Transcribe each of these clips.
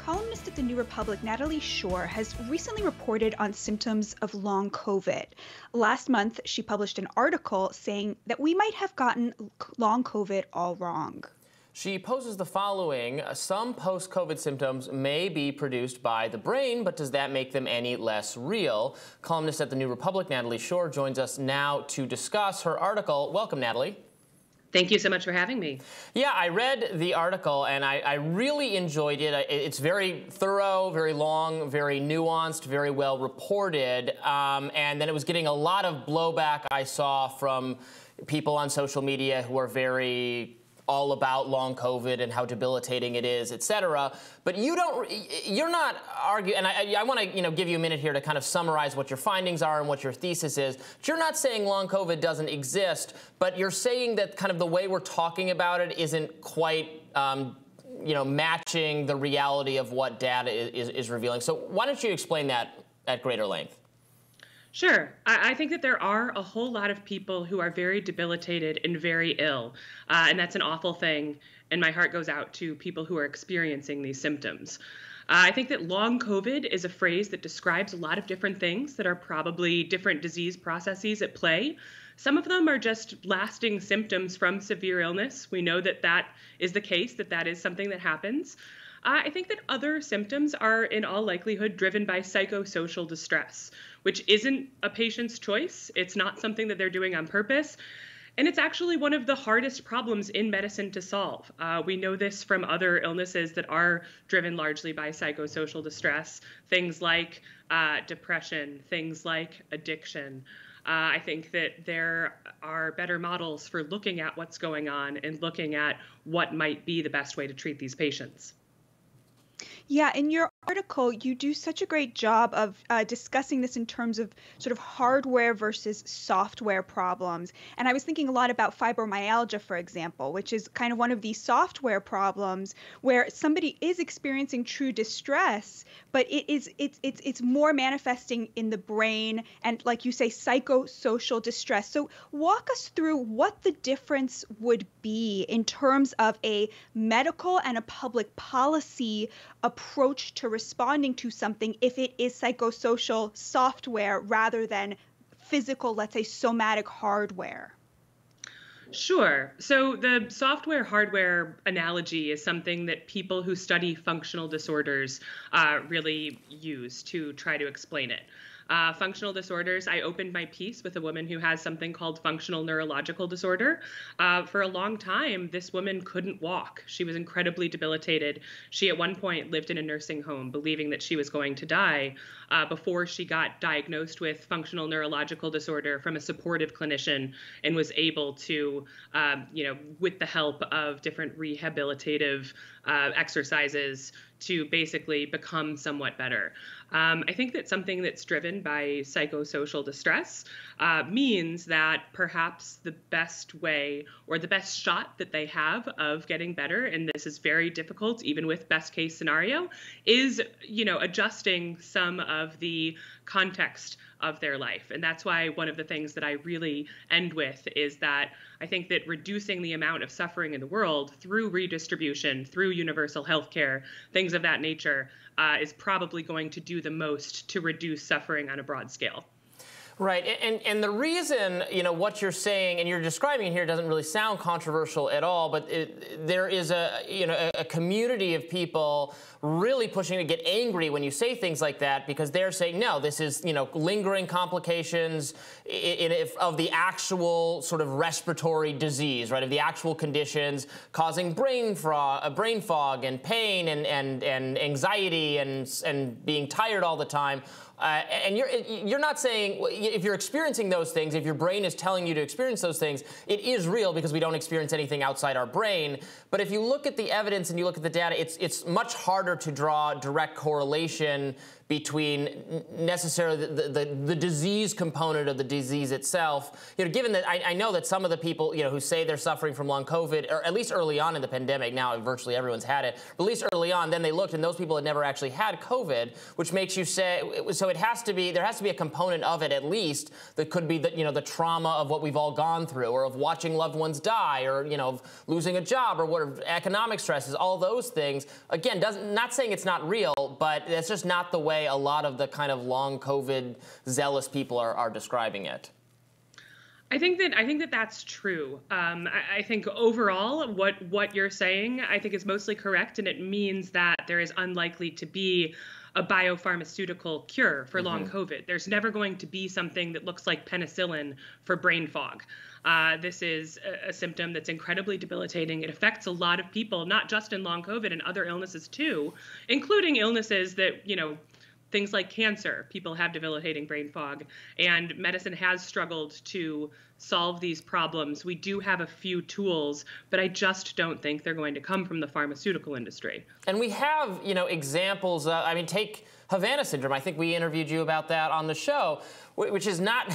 columnist at the New Republic, Natalie Shure, has recently reported on symptoms of long COVID. Last month, she published an article saying that we might have gotten long COVID all wrong. She poses the following: some post-COVID symptoms may be produced by the brain, but does that make them any less real? Columnist at the New Republic, Natalie Shure, joins us now to discuss her article. Welcome, Natalie. Thank you so much for having me. Yeah, I read the article, and I really enjoyed it. It's very thorough, very long, very nuanced, very well reported. And then it was getting a lot of blowback I saw from people on social media who are very all about long COVID and how debilitating it is, et cetera. But you're not arguing, and I want to give you a minute here to kind of summarize what your findings are and what your thesis is. But you're not saying long COVID doesn't exist, but you're saying that kind of the way we're talking about it isn't quite matching the reality of what data is revealing. So why don't you explain that at greater length? Sure. I think that there are a whole lot of people who are very debilitated and very ill, and that's an awful thing, and my heart goes out to people who are experiencing these symptoms. I think that long COVID is a phrase that describes a lot of different things that are probably different disease processes at play. Some of them are just lasting symptoms from severe illness. We know that that is the case, that is something that happens. I think that other symptoms are in all likelihood driven by psychosocial distress, which isn't a patient's choice. It's not something that they're doing on purpose. And it's actually one of the hardest problems in medicine to solve. We know this from other illnesses that are driven largely by psychosocial distress, things like depression, things like addiction. I think that there are better models for looking at what's going on and looking at what might be the best way to treat these patients. Yeah, in your article, you do such a great job of discussing this in terms of sort of hardware versus software problems. And I was thinking a lot about fibromyalgia, for example, which is kind of one of these software problems where somebody is experiencing true distress, but it's more manifesting in the brain and, like you say, psychosocial distress. So walk us through what the difference would be in terms of a medical and a public policy approach to responding to something if it is psychosocial software rather than physical, let's say, somatic hardware. Sure. So the software hardware analogy is something that people who study functional disorders really use to try to explain it. Functional disorders, I opened my piece with a woman who has something called functional neurological disorder. For a long time, this woman couldn't walk. She was incredibly debilitated. She at one point lived in a nursing home believing that she was going to die before she got diagnosed with functional neurological disorder from a supportive clinician and was able to, with the help of different rehabilitative exercises, to basically become somewhat better. I think that something that's driven by psychosocial distress means that perhaps the best way or the best shot that they have of getting better, and this is very difficult even with best case scenario, is adjusting some of the context of their life. And that's why one of the things that I really end with is that I think that reducing the amount of suffering in the world through redistribution, through universal health care, things of that nature, is probably going to do the most to reduce suffering on a broad scale. Right, and the reason, what you're saying and you're describing here doesn't really sound controversial at all, but there is a community of people really pushing to get angry when you say things like that, because they're saying, no, this is, lingering complications of the actual sort of respiratory disease, right, of the actual conditions causing brain fog and pain and anxiety and being tired all the time. And you're not saying if you're experiencing those things, if your brain is telling you to experience those things, it is real because we don't experience anything outside our brain. But if you look at the evidence and you look at the data, it's much harder to draw direct correlation between necessarily the disease component of the disease itself. Given that I know that some of the people who say they're suffering from long COVID, or at least early on in the pandemic, now virtually everyone's had it, but at least early on, then they looked and those people had never actually had COVID, which makes you say, so So there has to be a component of it at least that could be the trauma of what we've all gone through, or of watching loved ones die, or of losing a job, or what economic stresses, all those things. Again, not saying it's not real, but that's just not the way a lot of the kind of long COVID zealous people are describing it. I think that that's true. I think overall, what you're saying, I think is mostly correct, and it means that there is unlikely to be a biopharmaceutical cure for long COVID. There's never going to be something that looks like penicillin for brain fog. This is a symptom that's incredibly debilitating. It affects a lot of people, not just in long COVID and other illnesses too, including illnesses that, things like cancer. People have debilitating brain fog, and medicine has struggled to solve these problems. We do have a few tools, but I just don't think they're going to come from the pharmaceutical industry. And we have, examples. Take Havana syndrome. I think we interviewed you about that on the show, which is not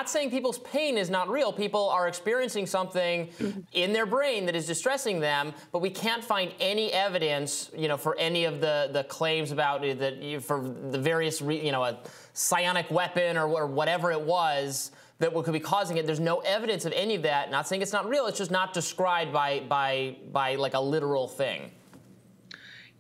saying people's pain is not real. People are experiencing something in their brain that is distressing them, but we can't find any evidence, for any of the claims about for the various, a psionic weapon or whatever it was that could be causing it. There's no evidence of any of that. Not saying it's not real. It's just not described by like a literal thing.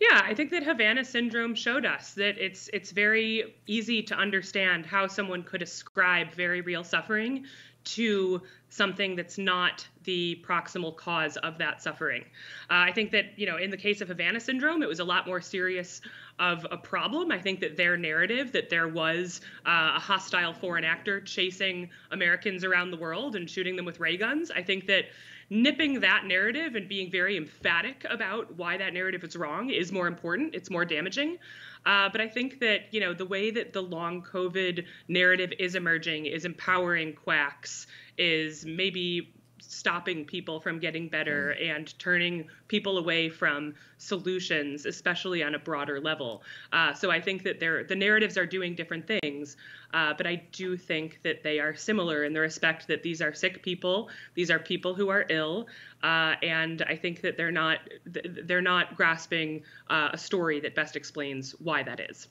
Yeah, I think that Havana syndrome showed us that it's very easy to understand how someone could ascribe very real suffering to something that's not the proximal cause of that suffering. I think that, in the case of Havana syndrome, it was a lot more serious of a problem. I think that their narrative that there was a hostile foreign actor chasing Americans around the world and shooting them with ray guns, I think that nipping that narrative and being very emphatic about why that narrative is wrong is more important. It's more damaging. But I think that, the way that the long COVID narrative is emerging is empowering quacks, is maybe stopping people from getting better and turning people away from solutions, especially on a broader level. So I think that the narratives are doing different things, but I do think that they are similar in the respect that these are sick people, these are people who are ill, and I think that they're not grasping a story that best explains why that is.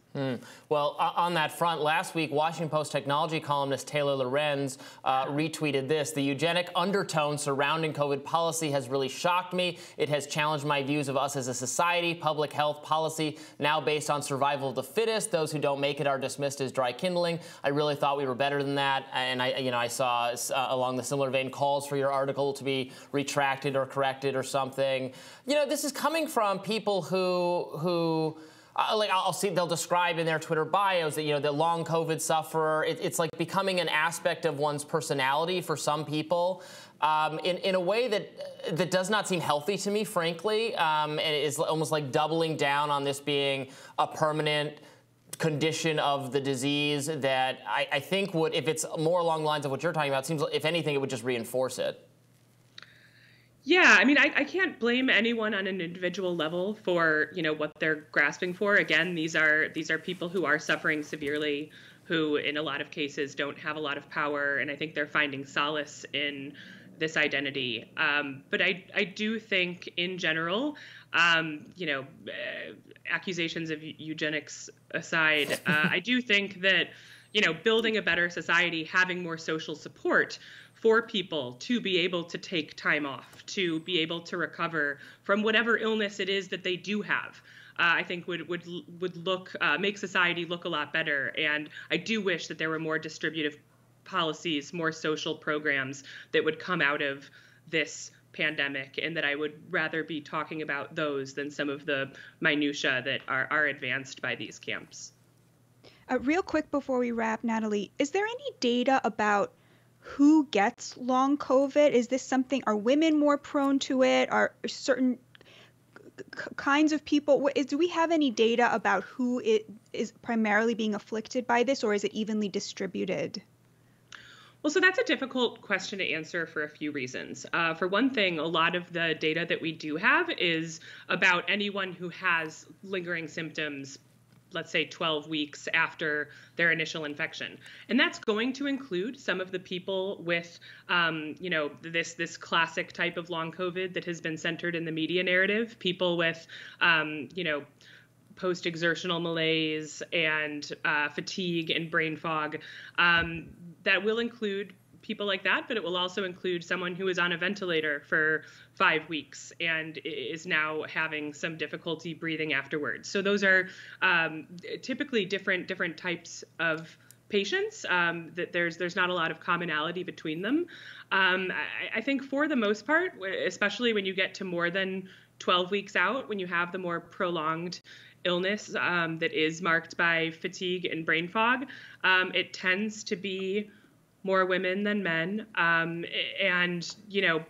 Well, on that front, last week, Washington Post technology columnist Taylor Lorenz retweeted this: "The eugenic undertone surrounding COVID policy has really shocked me. It has challenged my views of us as a society. Public health policy now based on survival of the fittest. Those who don't make it are dismissed as dry kindling. I really thought we were better than that." And I saw along the similar vein calls for your article to be retracted or corrected or something. This is coming from people who I'll see they'll describe in their Twitter bios that, the long COVID sufferer, it's like becoming an aspect of one's personality for some people, in a way that does not seem healthy to me, frankly. And it is almost like doubling down on this being a permanent condition of the disease that I think would, if it's more along the lines of what you're talking about, seems like, if anything, it would just reinforce it. Yeah, I can't blame anyone on an individual level for, what they're grasping for. Again, these are people who are suffering severely, who in a lot of cases don't have a lot of power, and I think they're finding solace in this identity. But I do think in general, accusations of eugenics aside, I do think that, building a better society, having more social support for people to be able to take time off, to be able to recover from whatever illness it is that they do have, I think would make society look a lot better. And I do wish that there were more distributive policies, more social programs that would come out of this pandemic, and that I would rather be talking about those than some of the minutia that are advanced by these camps. Real quick before we wrap, Natalie, is there any data about who gets long COVID? Is this something, are women more prone to it? Are certain kinds of people, do we have any data about who it is primarily being afflicted by this, or is it evenly distributed? Well, so that's a difficult question to answer for a few reasons. For one thing, a lot of the data that we do have is about anyone who has lingering symptoms, let's say 12 weeks after their initial infection. And that's going to include some of the people with, this classic type of long COVID that has been centered in the media narrative, people with, post-exertional malaise and fatigue and brain fog. That will include people like that, but it will also include someone who is on a ventilator for 5 weeks and is now having some difficulty breathing afterwards. So those are typically different types of patients. That there's not a lot of commonality between them. I think for the most part, especially when you get to more than 12 weeks out, when you have the more prolonged illness that is marked by fatigue and brain fog, it tends to be more women than men. And, you know,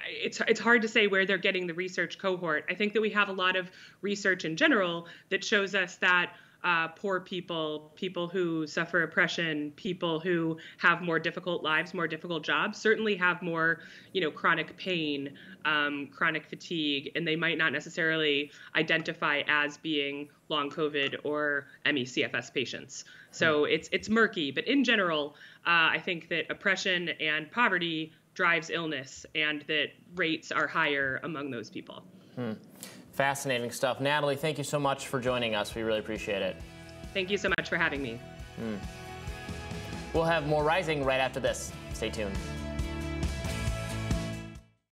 it's hard to say where they're getting the research cohort. I think that we have a lot of research in general that shows us that poor people, people who suffer oppression, people who have more difficult lives, more difficult jobs, certainly have more, you know, chronic pain, chronic fatigue, and they might not necessarily identify as being long COVID or ME/CFS patients. So it's murky, but in general, I think that oppression and poverty drives illness, and that rates are higher among those people. Fascinating stuff. Natalie, thank you so much for joining us. We really appreciate it. Thank you so much for having me. We'll have more Rising right after this. Stay tuned.